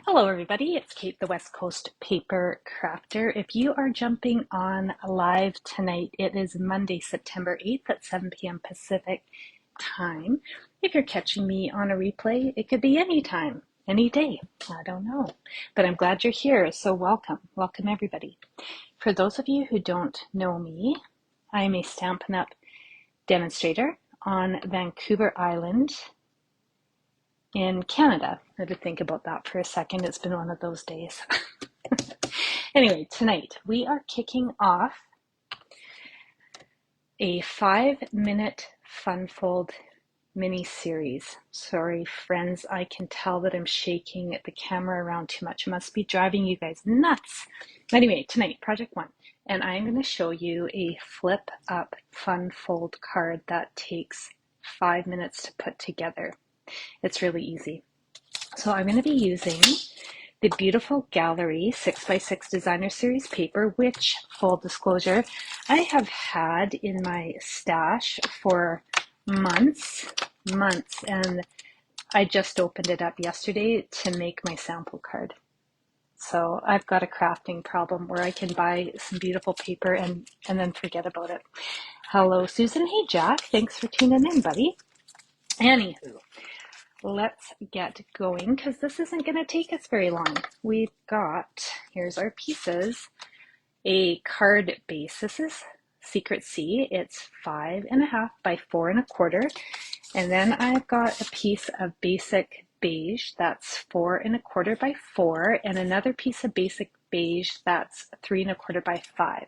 Hello everybody, it's Kate, the West Coast Paper Crafter. If you are jumping on live tonight, it is Monday, September 8th at 7 p.m. Pacific time. If you're catching me on a replay, it could be any time, any day, I don't know. But I'm glad you're here, so welcome. Welcome everybody. For those of you who don't know me, I am a Stampin' Up! Demonstrator on Vancouver Island in Canada. I had to think about that for a second. It's been one of those days. Anyway, tonight we are kicking off a 5-minute fun fold mini series. Sorry, friends, I can tell that I'm shaking the camera around too much. It must be driving you guys nuts. Anyway, tonight, project 1. And I'm going to show you a flip up fun fold card that takes 5 minutes to put together. It's really easy. So I'm going to be using the beautiful Gallery 6x6 Designer Series paper, which, full disclosure, I have had in my stash for months, and I just opened it up yesterday to make my sample card. So I've got a crafting problem where I can buy some beautiful paper and then forget about it. Hello, Susan. Hey, Jack. Thanks for tuning in, buddy. Anywho, let's get going because this isn't going to take us very long. We've got, here's our pieces, a card base. This is Secret C. It's 5.5 by 4.25. And then I've got a piece of basic beige that's 4.25 by 4, and another piece of basic beige that's 3.25 by 5.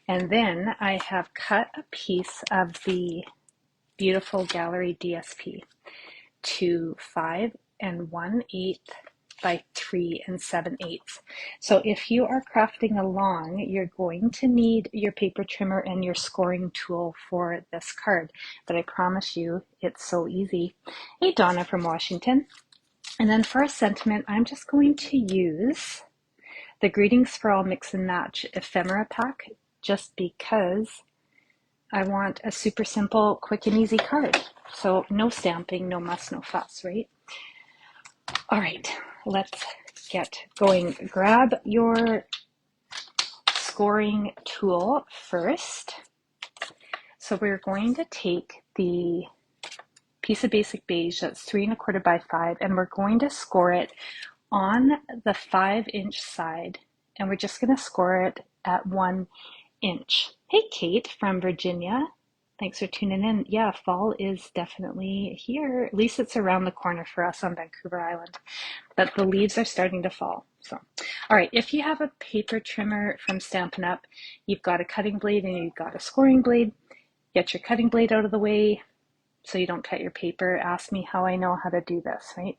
And then I have cut a piece of the beautiful Gallery DSP to 5 1/8 by 3 7/8. So if you are crafting along, you're going to need your paper trimmer and your scoring tool for this card. But I promise you, it's so easy. Hey, Donna from Washington. And then for a sentiment, I'm just going to use the Greetings for All Mix and Match Ephemera pack, just because I want a super simple, quick and easy card. So no stamping, no muss, no fuss, right? All right, let's get going. Grab your scoring tool first. So we're going to take the piece of basic beige that's 3.25 by 5, and we're going to score it on the 5-inch side, and we're just going to score it at 1 inch. Hey, Kate from Virginia. Thanks for tuning in. Yeah, fall is definitely here. At least it's around the corner for us on Vancouver Island. But the leaves are starting to fall. So, all right, if you have a paper trimmer from Stampin' Up, you've got a cutting blade and you've got a scoring blade, get your cutting blade out of the way so you don't cut your paper. Ask me how I know how to do this, right?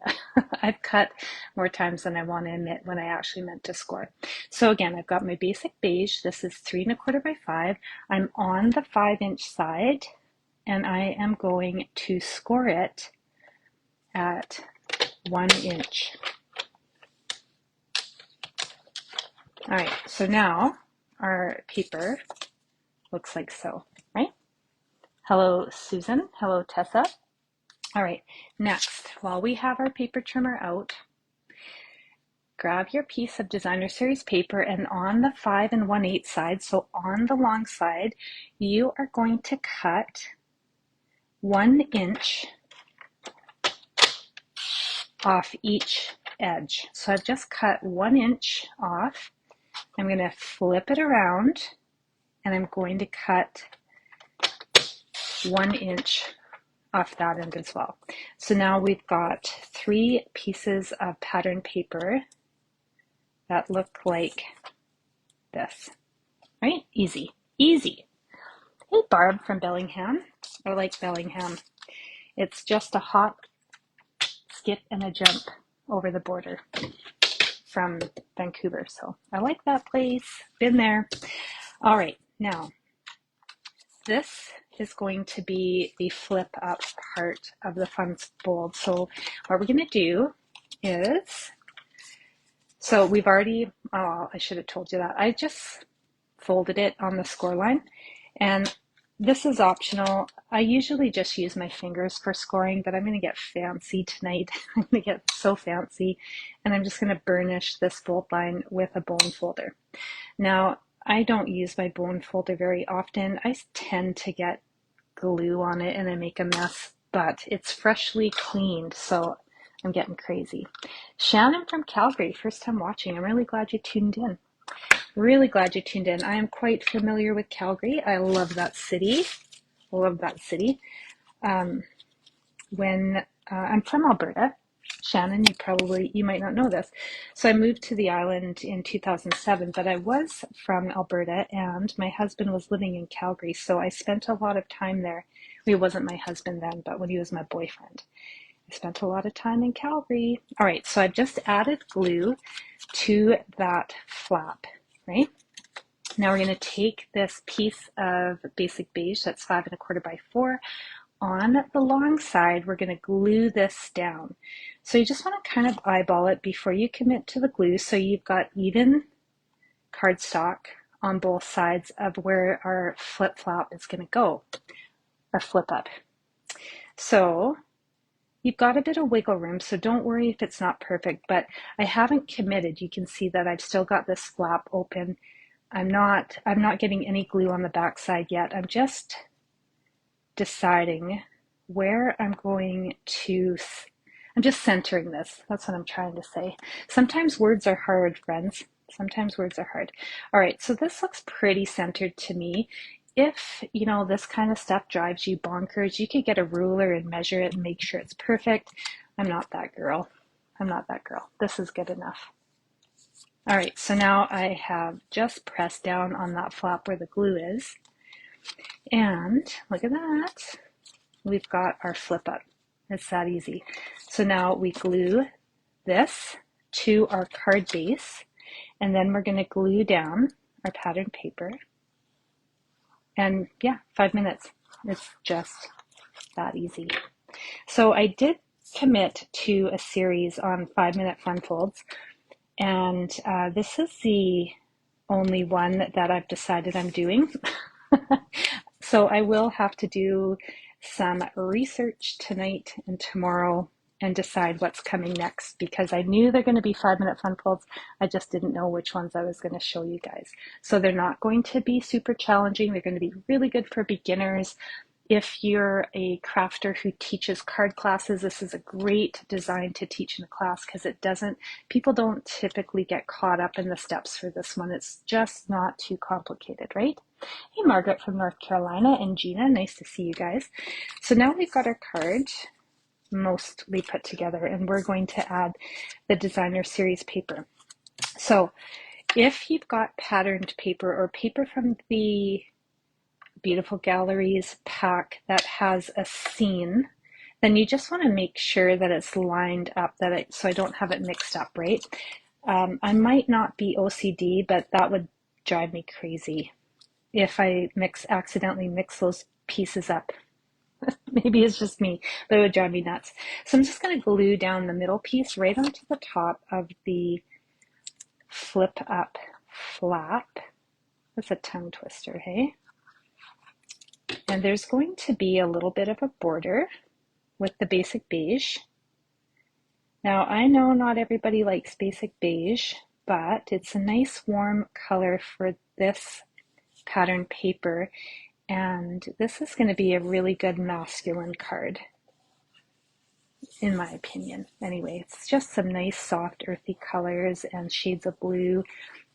I've cut more times than I want to admit when I actually meant to score. So again, I've got my basic beige. This is 3.25 by 5. I'm on the 5-inch side, and I am going to score it at 1 inch. All right, so now our paper looks like so, right? Hello, Susan. Hello, Tessa. All right, next, while we have our paper trimmer out, grab your piece of Designer Series paper, and on the 5 1/8 side, so on the long side, you are going to cut 1 inch off each edge. So I've just cut 1 inch off. I'm going to flip it around, and I'm going to cut 1 inch off that end as well. So now we've got 3 pieces of pattern paper that look like this, right? Easy, easy. Hey, Barb from Bellingham. I like Bellingham. It's just a hop, skip, and a jump over the border from Vancouver. So I like that place. Been there. All right, now this is going to be the flip up part of the fun fold. So what we're going to do is, so we've already, oh, I should have told you that. I just folded it on the score line, and this is optional. I usually just use my fingers for scoring, but I'm going to get fancy tonight. I'm going to get so fancy, and I'm just going to burnish this fold line with a bone folder. Now, I don't use my bone folder very often. I tend to get glue on it and I make a mess, but it's freshly cleaned, so I'm getting crazy. Shannon from Calgary, first time watching. I'm really glad you tuned in. Really glad you tuned in. I am quite familiar with Calgary. I love that city. Love that city. When I'm from Alberta, Shannon, you might not know this. So I moved to the island in 2007, but I was from Alberta and my husband was living in Calgary. So I spent a lot of time there. He wasn't my husband then, but when he was my boyfriend, I spent a lot of time in Calgary. All right, so I've just added glue to that flap, right? Now we're going to take this piece of basic beige that's 5 1/4 by 4. On the long side, we're going to glue this down. So you just want to kind of eyeball it before you commit to the glue, so you've got even cardstock on both sides of where our flip flap is going to go, or flip up. So you've got a bit of wiggle room, so don't worry if it's not perfect, but I haven't committed. You can see that I've still got this flap open. I'm not getting any glue on the back side yet. I'm just deciding where I'm just centering this. That's what I'm trying to say. Sometimes words are hard, friends. Sometimes words are hard. All right, so this looks pretty centered to me. If, this kind of stuff drives you bonkers, you could get a ruler and measure it and make sure it's perfect. I'm not that girl. I'm not that girl. This is good enough. All right, so now I have just pressed down on that flap where the glue is. And look at that. We've got our flip up. It's that easy. So now we glue this to our card base, and then we're going to glue down our pattern paper. And yeah, 5 minutes. It's just that easy. So I did commit to a series on 5-minute fun folds, and this is the only one that I've decided I'm doing. So I will have to do some research tonight and tomorrow and decide what's coming next, because I knew they're going to be 5-minute fun folds. I just didn't know which ones I was going to show you guys. So they're not going to be super challenging. They're going to be really good for beginners. If you're a crafter who teaches card classes, this is a great design to teach in a class, because people don't typically get caught up in the steps for this one. It's just not too complicated, right? Hey, Margaret from North Carolina and Gina, nice to see you guys. So now we've got our card mostly put together, and we're going to add the designer series paper. So if you've got patterned paper or paper from the Beautiful Galleries pack that has a scene, then you just want to make sure that it's lined up, so I don't have it mixed up, right? I might not be OCD, but that would drive me crazy if I accidentally mix those pieces up. Maybe it's just me, but it would drive me nuts. So I'm just going to glue down the middle piece right onto the top of the flip up flap. That's a tongue twister, hey? And there's going to be a little bit of a border with the basic beige. Now, I know not everybody likes basic beige, but it's a nice warm color for this pattern paper, and this is going to be a really good masculine card, in my opinion. Anyway, it's just some nice soft earthy colors and shades of blue,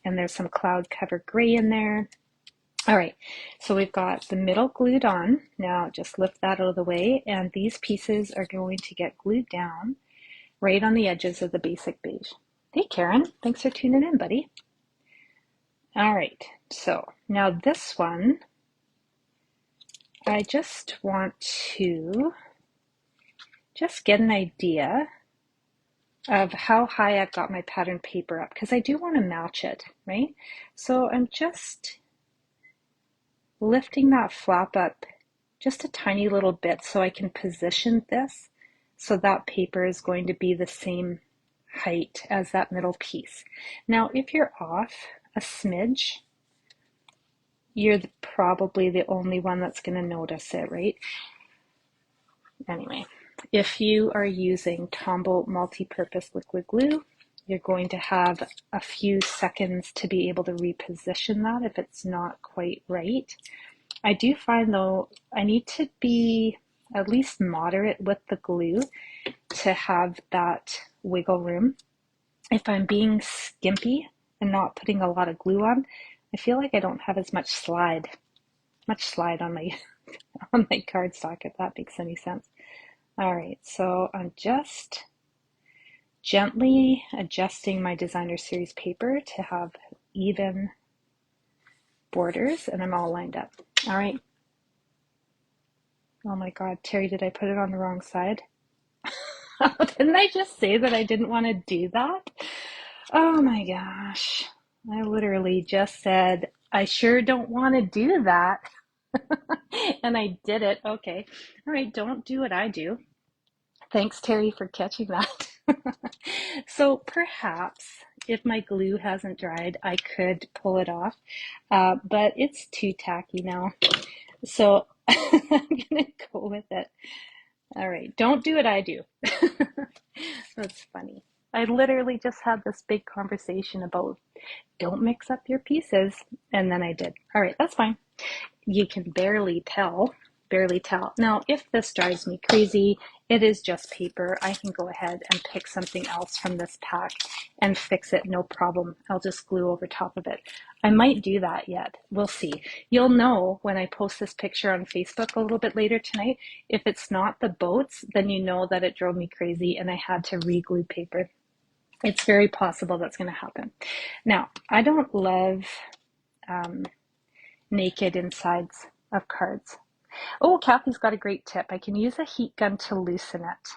and there's some cloud cover gray in there. All right, so we've got the middle glued on. Now just lift that out of the way, and these pieces are going to get glued down right on the edges of the basic beige. Hey Karen, thanks for tuning in, buddy. All right, so now this one, I just want to just get an idea of how high I've got my pattern paper up, because I do want to match it, right? So I'm just lifting that flap up just a tiny little bit so I can position this so that paper is going to be the same height as that middle piece. Now, if you're off a smidge, you're probably the only one that's going to notice it, right? Anyway, if you are using Tombow multi-purpose liquid glue, you're going to have a few seconds to be able to reposition that if it's not quite right. I do find though, I need to be at least moderate with the glue to have that wiggle room. If I'm being skimpy and not putting a lot of glue on, I feel like I don't have as much slide on my on my cardstock, if that makes any sense. All right, so I'm just gently adjusting my designer series paper to have even borders, and I'm all lined up. All right. Oh my God, Terry, did I put it on the wrong side? Didn't I just say that I didn't want to do that? Oh my gosh. I literally just said, I sure don't want to do that. And I did it. Okay. All right, don't do what I do. Thanks, Terry, for catching that. So perhaps if my glue hasn't dried, I could pull it off, but it's too tacky now. So I'm going to go with it. All right, don't do what I do. That's funny. I literally just had this big conversation about don't mix up your pieces, and then I did. All right, that's fine. You can barely tell. Now, if this drives me crazy, it is just paper. I can go ahead and pick something else from this pack and fix it, no problem. I'll just glue over top of it. I might do that yet. We'll see. You'll know when I post this picture on Facebook a little bit later tonight. If it's not the boats, then you know that it drove me crazy and I had to re-glue paper. It's very possible that's going to happen. Now, I don't love naked insides of cards. Oh, Kathy's got a great tip. I can use a heat gun to loosen it.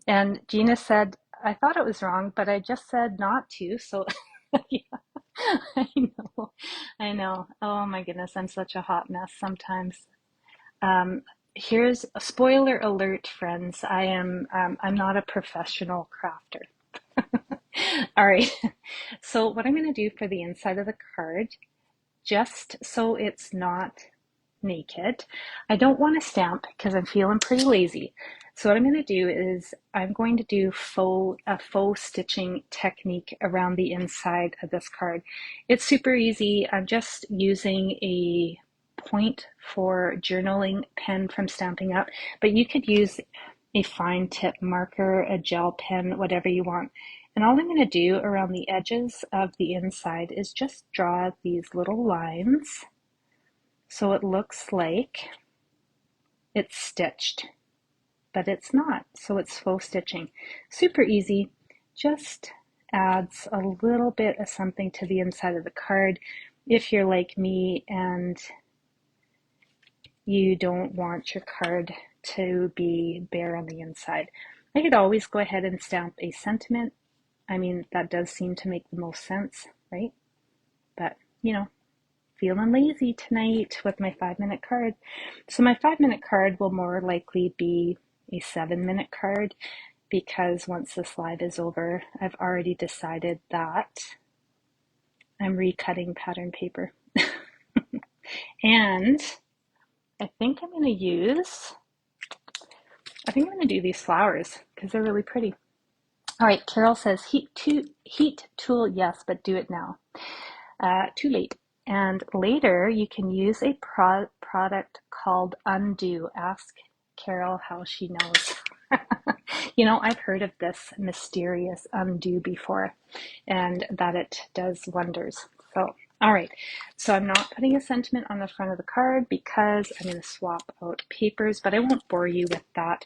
And Gina said, I thought it was wrong, but I just said not to. So, yeah, I know. Oh my goodness, I'm such a hot mess sometimes. Here's a spoiler alert, friends. I'm not a professional crafter. All right. So what I'm going to do for the inside of the card, just so it's not naked. I don't want to stamp because I'm feeling pretty lazy. So what I'm going to do is I'm going to do a faux stitching technique around the inside of this card. It's super easy. I'm just using a point for journaling pen from Stampin' Up, but you could use a fine tip marker, a gel pen, whatever you want. And all I'm going to do around the edges of the inside is just draw these little lines so it looks like it's stitched, but it's not. So it's faux stitching. Super easy. Just adds a little bit of something to the inside of the card if you're like me and you don't want your card to be bare on the inside. I could always go ahead and stamp a sentiment. I mean, that does seem to make the most sense, right? But, feeling lazy tonight with my 5-minute card. So my 5-minute card will more likely be a 7-minute card because once this live is over, I've already decided that I'm recutting pattern paper. And I think I'm going to do these flowers because they're really pretty. All right, Carol says heat tool, yes, but do it now. Too late. And later you can use a product called Undo. Ask Carol how she knows. I've heard of this mysterious Undo before and that it does wonders. So, all right. So I'm not putting a sentiment on the front of the card because I'm going to swap out papers, but I won't bore you with that.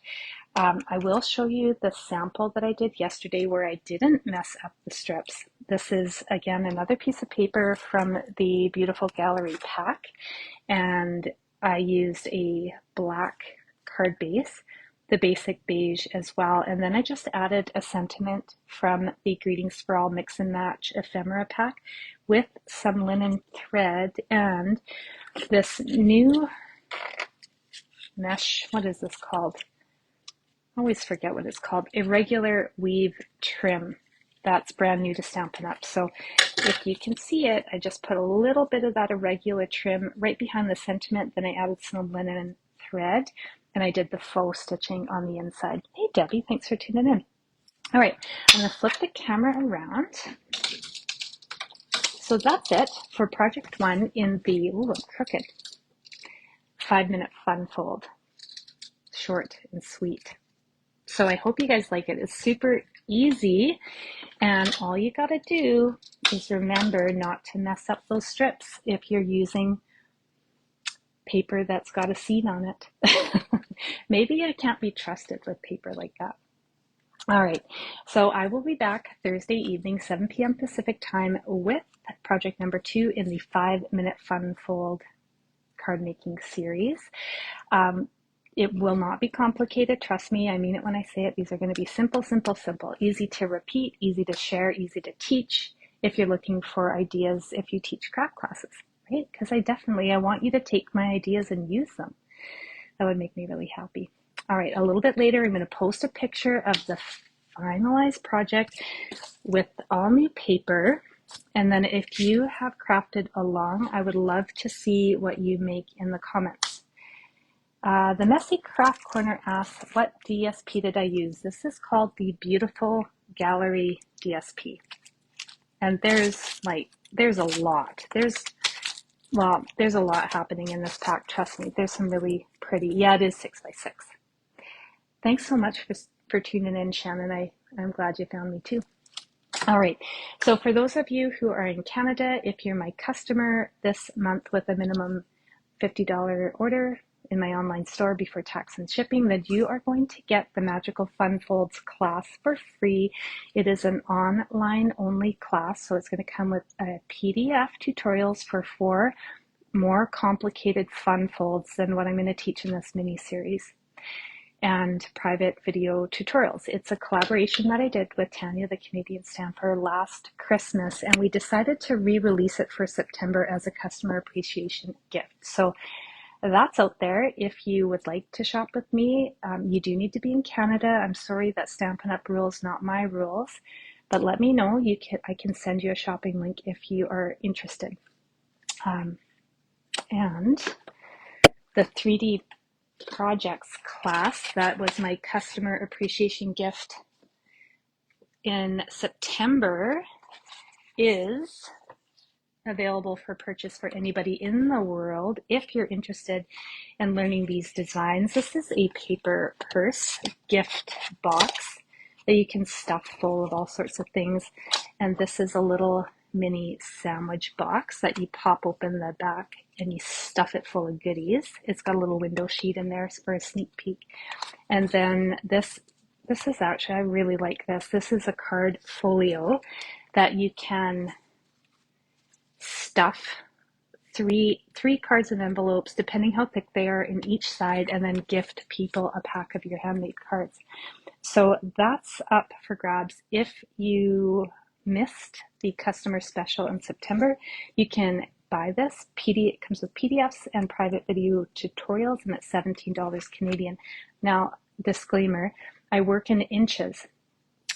I will show you the sample that I did yesterday where I didn't mess up the strips. This is, again, another piece of paper from the beautiful Gallery pack, and I used a black card base, the basic beige as well, and then I just added a sentiment from the Greetings for All Mix and Match Ephemera pack with some linen thread and this new mesh, what is this called? I always forget what it's called, irregular weave trim. That's brand new to Stampin' Up. So if you can see it, I just put a little bit of that irregular trim right behind the sentiment. Then I added some linen thread and I did the faux stitching on the inside. Hey Debbie, thanks for tuning in. All right, I'm gonna flip the camera around. So that's it for project one in the, ooh, I'm crooked, 5-minute fun fold. Short and sweet. So I hope you guys like it. It's super easy, and all you gotta do is remember not to mess up those strips if you're using paper that's got a seed on it. Maybe I can't be trusted with paper like that. All right, so I will be back Thursday evening, 7 p.m. Pacific time with project number 2 in the 5-minute fun fold card making series. It will not be complicated. Trust me, I mean it when I say it. These are going to be simple, simple, simple. Easy to repeat, easy to share, easy to teach if you're looking for ideas if you teach craft classes, right? Because I want you to take my ideas and use them. That would make me really happy. All right, a little bit later, I'm going to post a picture of the finalized project with all new paper. And then if you have crafted along, I would love to see what you make in the comments. The Messy Craft Corner asks, what DSP did I use? This is called the beautiful Gallery DSP. And there's a lot. There's a lot happening in this pack, trust me. There's some really pretty, yeah, it is 6x6. Thanks so much for tuning in, Shannon. I'm glad you found me too. All right, so for those of you who are in Canada, if you're my customer this month with a minimum $50 order in my online store before tax and shipping, then you are going to get the Magical Fun Folds class for free. It is an online only class, so it's going to come with a PDF tutorials for 4 more complicated fun folds than what I'm going to teach in this mini series, and private video tutorials. It's a collaboration that I did with Tanya, the Canadian stamper, last Christmas, and we decided to re-release it for September as a customer appreciation gift. So that's out there. If you would like to shop with me, you do need to be in Canada. I'm sorry that Stampin' Up! Rules, not my rules, but let me know. I can send you a shopping link if you are interested. And the 3D projects class, that was my customer appreciation gift in September, is available for purchase for anybody in the world if you're interested in learning these designs. This is a paper purse gift box that you can stuff full of all sorts of things, and this is a little mini sandwich box that you pop open the back and you stuff it full of goodies. It's got a little window sheet in there for a sneak peek. And then this is actually, I really like this. This is a card folio that you can stuff three cards and envelopes, depending how thick they are, in each side, and then gift people a pack of your handmade cards. So that's up for grabs. If you missed the customer special in September, you can buy this. It comes with PDFs and private video tutorials, and it's $17 Canadian. Now, disclaimer, I work in inches.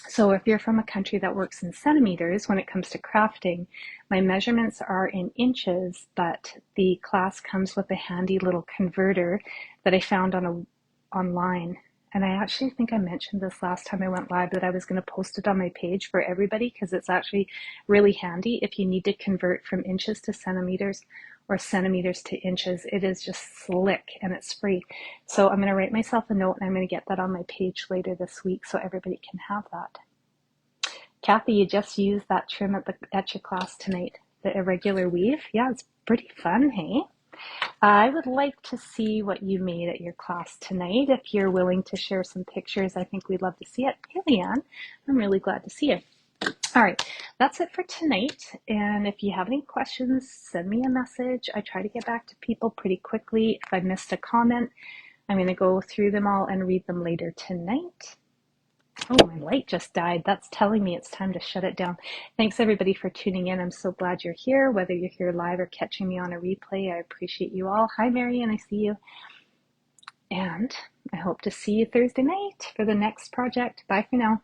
So if you're from a country that works in centimeters, when it comes to crafting, my measurements are in inches, but the class comes with a handy little converter that I found online. And I actually think I mentioned this last time I went live, that I was going to post it on my page for everybody, because it's actually really handy if you need to convert from inches to centimeters or centimeters to inches. It is just slick and it's free. So I'm going to write myself a note and I'm going to get that on my page later this week so everybody can have that. Kathy, you just used that trim at your class tonight, the irregular weave. Yeah, it's pretty fun, hey? I would like to see what you made at your class tonight. If you're willing to share some pictures, I think we'd love to see it. Hey, Leanne, I'm really glad to see you. All right, that's it for tonight. And if you have any questions, send me a message. I try to get back to people pretty quickly. If I missed a comment, I'm going to go through them all and read them later tonight. Oh, my light just died. That's telling me it's time to shut it down. Thanks everybody for tuning in. I'm so glad you're here, whether you're here live or catching me on a replay. I appreciate you all. Hi, Marian, I see you. And I hope to see you Thursday night for the next project. Bye for now.